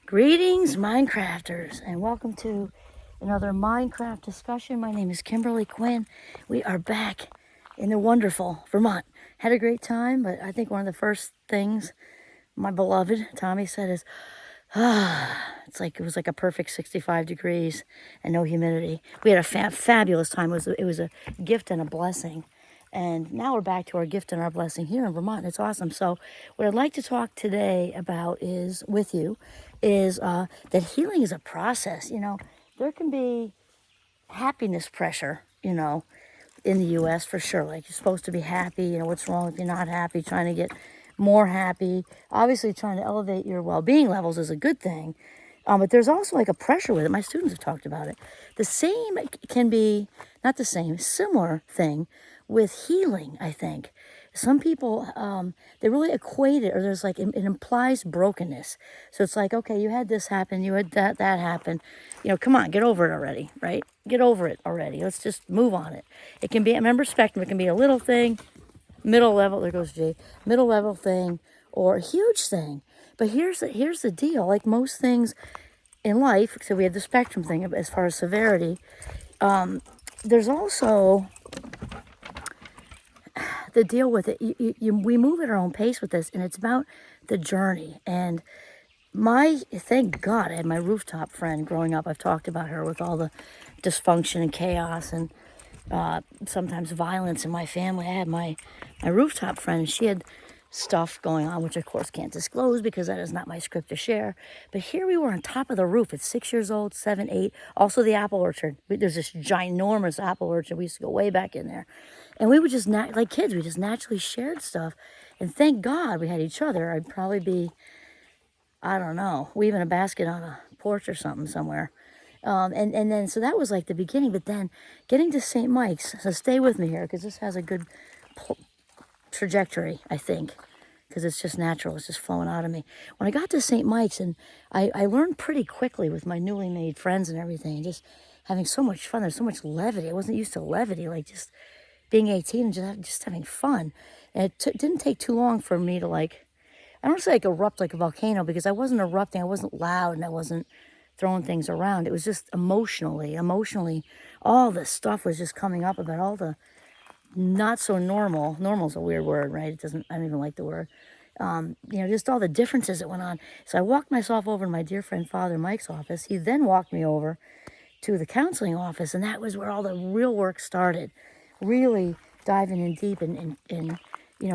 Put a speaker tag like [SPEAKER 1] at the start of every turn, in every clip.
[SPEAKER 1] Greetings, Minecrafters, and welcome to another Minecraft discussion. My name is Kimberly Quinn. We are back in the wonderful Vermont. Had a great time, but I think one of the first things my beloved Tommy said is, it was like a perfect 65 degrees and no humidity. We had a fabulous time. It was a gift and a blessing. And now we're back to our gift and our blessing here in Vermont. It's awesome. So what I'd like to talk today about is that healing is a process. There can be happiness pressure, in the U.S. for sure. Like, you're supposed to be happy. What's wrong if you're not happy? Trying to get more happy. Obviously, trying to elevate your well-being levels is a good thing. But there's also like a pressure with it. My students have talked about it. The same can be, not the same, similar thing with healing, I think. Some people, they really equate it, or there's like, it implies brokenness. So it's like, okay, you had this happen, you had that happen. Come on, get over it already, right? Get over it already. Let's just move on it. It can be, remember, spectrum. It can be a little thing, middle level, there goes Jay, middle level thing, or a huge thing. But here's the deal. Like most things in life, so we have the spectrum thing as far as severity. There's also the deal with it. We move at our own pace with this, and it's about the journey. And thank God I had my rooftop friend growing up. I've talked about her with all the dysfunction and chaos and sometimes violence in my family. I had my rooftop friend. She had stuff going on, which of course can't disclose because that is not my script to share. But here we were on top of the roof at 6 years old, 7, 8. Also the apple orchard. There's this ginormous apple orchard. We used to go way back in there. And we would just, like kids, we just naturally shared stuff. And thank God we had each other. I'd probably be, I don't know, weaving a basket on a porch or something somewhere. And then, so that was like the beginning. But then getting to St. Mike's, so stay with me here because this has a good trajectory, I think, because it's just natural. It's just flowing out of me. When I got to St. Mike's, and I learned pretty quickly with my newly made friends and everything, and just having so much fun. There's so much levity. I wasn't used to levity, like just being 18 and just having fun. And it didn't take too long for me to, like, I don't want to say like erupt like a volcano, because I wasn't erupting. I wasn't loud, and I wasn't throwing things around. It was just emotionally, all the stuff was just coming up about all the not so normal's a weird word, right? I don't even like the word. Just all the differences that went on. So I walked myself over to my dear friend Father Mike's office. He then walked me over to the counseling office, and that was where all the real work started. Really diving in deep and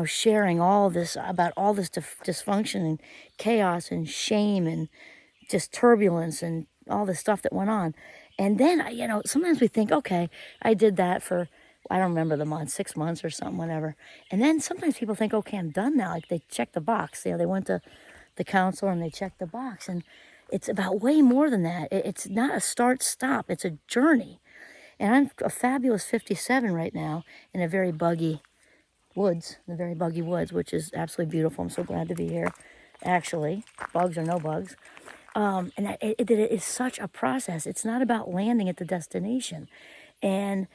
[SPEAKER 1] sharing all this about all this dysfunction and chaos and shame and just turbulence and all the stuff that went on. And then, sometimes we think, okay, I did that for, I don't remember the month, 6 months or something, whatever. And then sometimes people think, okay, I'm done now. Like, they check the box. They went to the counselor and they checked the box. And it's about way more than that. It's not a start-stop. It's a journey. And I'm a fabulous 57 right now in the very buggy woods, which is absolutely beautiful. I'm so glad to be here, actually, bugs or no bugs. And it is such a process. It's not about landing at the destination. And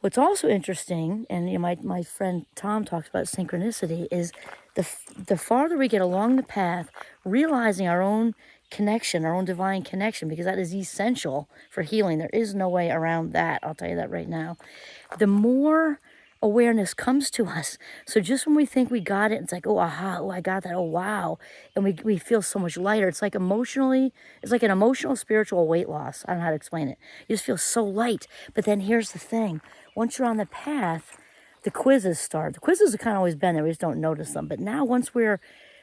[SPEAKER 1] what's also interesting, and my friend Tom talks about synchronicity, is the farther we get along the path, realizing our own connection, our own divine connection, because that is essential for healing. There is no way around that. I'll tell you that right now. The more awareness comes to us. So just when we think we got it, it's like, oh, aha, oh, I got that, oh, wow. And we feel so much lighter. It's like an emotional, spiritual weight loss. I don't know how to explain it. You just feel so light. But then here's the thing. Once you're on the path, the quizzes start. The quizzes have kind of always been there. We just don't notice them. But now once we're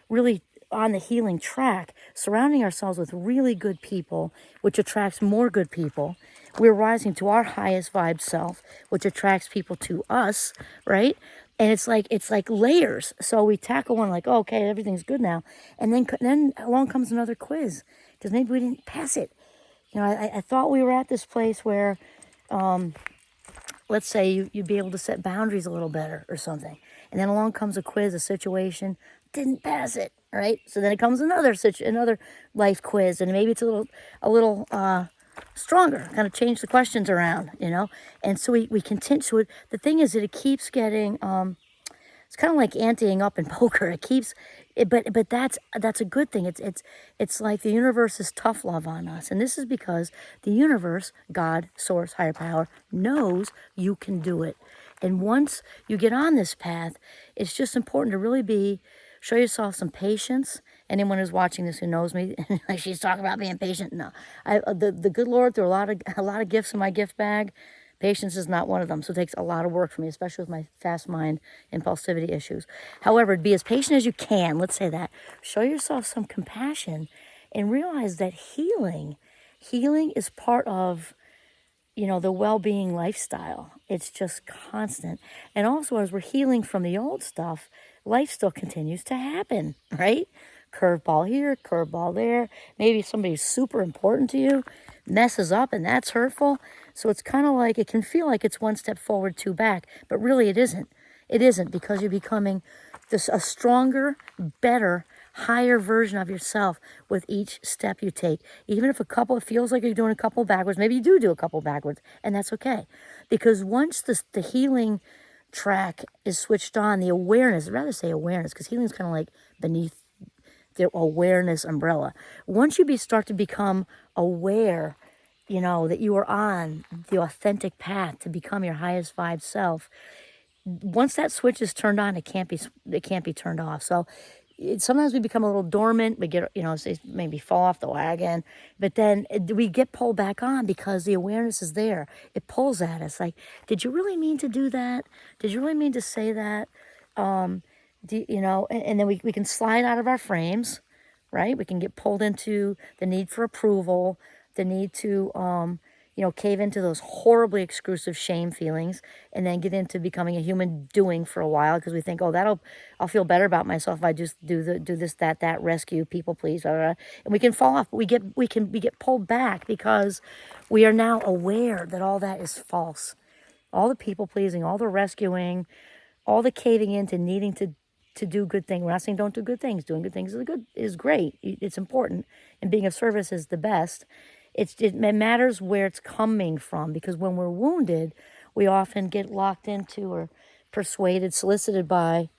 [SPEAKER 1] really on the healing track, surrounding ourselves with really good people, which attracts more good people, we're rising to our highest vibe self, which attracts people to us, right? And it's like layers. So we tackle one like, oh, okay, everything's good now. And then along comes another quiz, because maybe we didn't pass it. I thought we were at this place where, let's say you'd be able to set boundaries a little better or something. And then along comes a quiz, a situation, didn't pass it, right? So then it comes another life quiz, and maybe it's a little stronger, kind of change the questions around, And so we continue. So the thing is that it keeps getting, it's kind of like anteing up in poker. It keeps it, but that's a good thing. It's like the universe is tough love on us. And this is because the universe, God, source, higher power, knows you can do it. And once you get on this path, it's just important to really show yourself some patience. Anyone who's watching this who knows me, like she's talking about being patient. No, the good Lord threw a lot of gifts in my gift bag. Patience is not one of them, so it takes a lot of work for me, especially with my fast mind, impulsivity issues. However, be as patient as you can. Let's say that. Show yourself some compassion, and realize that healing is part of the well-being lifestyle. It's just constant. And also, as we're healing from the old stuff, life still continues to happen, right? Curveball here, curveball there. Maybe somebody's super important to you messes up, and that's hurtful. So it's kind of like, it can feel like it's one step forward, two back, but really it isn't. It isn't, because you're becoming a stronger, better, higher version of yourself with each step you take. Even if it feels like you're doing a couple backwards, maybe you do a couple backwards, and that's okay. Because once the healing track is switched on, the awareness, I'd rather say awareness, because healing is kind of like beneath the awareness umbrella. Once you start to become aware, that you are on the authentic path to become your highest vibe self, once that switch is turned on, it can't be turned off. So sometimes we become a little dormant. We get, say maybe fall off the wagon, but then we get pulled back on because the awareness is there. It pulls at us like, did you really mean to do that? Did you really mean to say that? And then we can slide out of our frames, right? We can get pulled into the need for approval, the need to, cave into those horribly exclusive shame feelings, and then get into becoming a human doing for a while, because we think, oh, I'll feel better about myself if I just do this, that, rescue, people please, blah, blah, blah. And we can fall off, but we get pulled back because we are now aware that all that is false. All the people pleasing, all the rescuing, all the caving into needing to do good things. We're not saying don't do good things. Doing good things is great. It's important, and being of service is the best. It matters where it's coming from, because when we're wounded, we often get locked into or persuaded, solicited by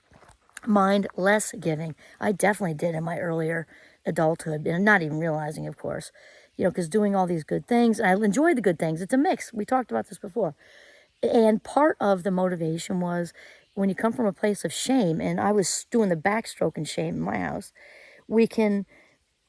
[SPEAKER 1] mind less giving. I definitely did in my earlier adulthood, and not even realizing, of course, because doing all these good things, and I enjoyed the good things. It's a mix. We talked about this before. And part of the motivation was when you come from a place of shame, and I was doing the backstroke in shame in my house, we can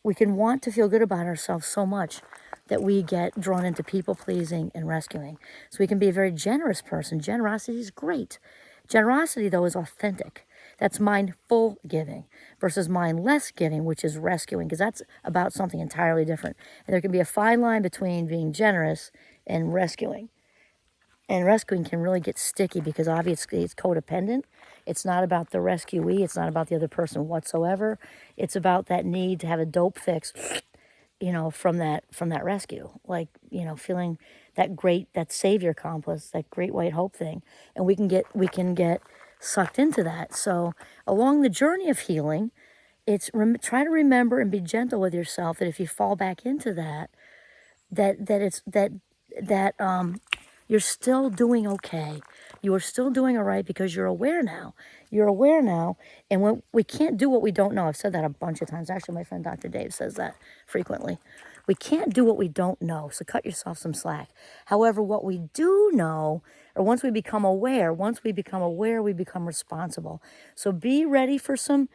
[SPEAKER 1] want to feel good about ourselves so much that we get drawn into people pleasing and rescuing. So we can be a very generous person. Generosity is great. Generosity, though, is authentic. That's mindful giving versus mindless giving, which is rescuing, because that's about something entirely different. And there can be a fine line between being generous and rescuing. And rescuing can really get sticky because obviously it's codependent. It's not about the rescuee. It's not about the other person whatsoever. It's about that need to have a dope fix, from that rescue. Like, feeling that savior complex, that great white hope thing. And we can get sucked into that. So along the journey of healing, try to remember and be gentle with yourself, that if you fall back into that you're still doing okay. You are still doing all right because you're aware now. You're aware now. And when we can't do what we don't know. I've said that a bunch of times. Actually, my friend Dr. Dave says that frequently. We can't do what we don't know. So cut yourself some slack. However, what we do know, or once we become aware, we become responsible. So be ready for some,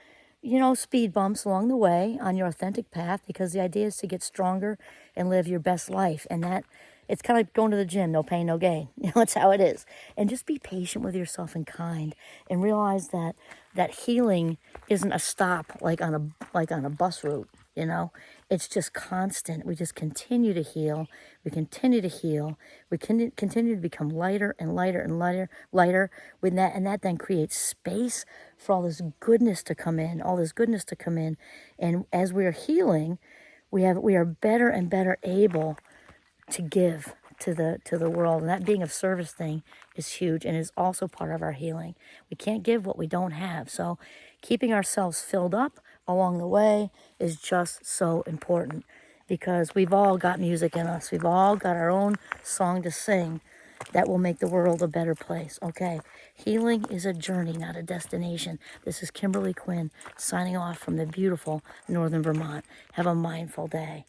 [SPEAKER 1] speed bumps along the way on your authentic path, because the idea is to get stronger and live your best life. And that, it's kind of like going to the gym, no pain, no gain. That's how it is. And just be patient with yourself and kind, and realize that healing isn't a stop like on a bus route. It's just constant. We just continue to heal. We continue to heal. We can continue to become lighter and lighter and lighter with that, and that then creates space for all this goodness to come in. And as we are healing, we are better and better able to give to the world. And that being of service thing is huge, and is also part of our healing. We can't give what we don't have. So keeping ourselves filled up along the way is just so important, because we've all got music in us. We've all got our own song to sing. that will make the world a better place, okay? Healing is a journey, not a destination. This is Kimberly Quinn signing off from the beautiful Northern Vermont. Have a mindful day.